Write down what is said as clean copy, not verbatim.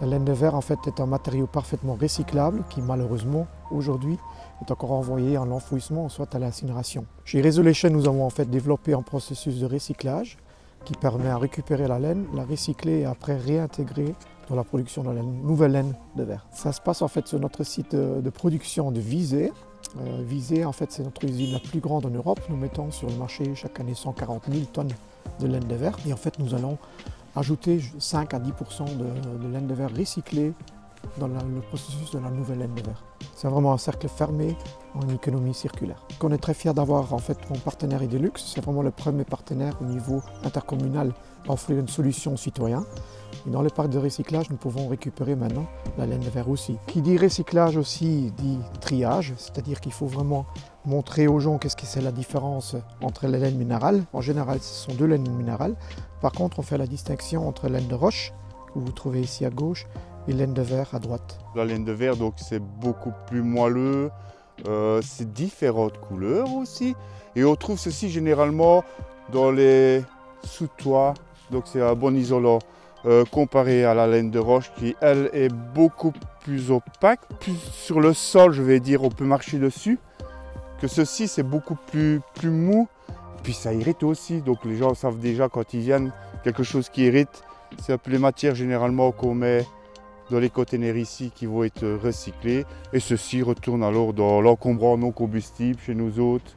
La laine de verre en fait est un matériau parfaitement recyclable qui malheureusement aujourd'hui est encore envoyé en enfouissement soit à l'incinération. Chez Resolation, nous avons en fait développé un processus de recyclage qui permet à récupérer la laine, la recycler et après réintégrer dans la production de la nouvelle laine de verre. Ça se passe en fait sur notre site de production de Visé. Visé en fait c'est notre usine la plus grande en Europe. Nous mettons sur le marché chaque année 140 000 tonnes de laine de verre et en fait nous allons ajouter 5 à 10 % de laine de verre recyclée dans le processus de la nouvelle laine de verre. C'est vraiment un cercle fermé en économie circulaire. On est très fiers d'avoir en fait mon partenaire Idelux. C'est vraiment le premier partenaire au niveau intercommunal à offrir une solution aux citoyens. Et dans les parcs de recyclage, nous pouvons récupérer maintenant la laine de verre aussi. Qui dit recyclage aussi dit triage, c'est-à-dire qu'il faut vraiment montrer aux gens qu'est-ce que c'est la différence entre les laines minérales. En général, ce sont deux laines minérales. Par contre, on fait la distinction entre laine de roche, que vous trouvez ici à gauche, et laine de verre à droite. La laine de verre, donc c'est beaucoup plus moelleux, c'est différentes couleurs aussi. Et on trouve ceci généralement dans les sous-toits, donc c'est un bon isolant. Comparé à la laine de roche qui, elle, est beaucoup plus opaque. Plus sur le sol, je vais dire, on peut marcher dessus. Que ceci, c'est beaucoup plus mou. Puis ça irrite aussi, donc les gens savent déjà quand ils viennent, quelque chose qui irrite. C'est un peu les matières généralement qu'on met dans les containers ici qui vont être recyclés. Et ceci retourne alors dans l'encombrant non combustible chez nous autres.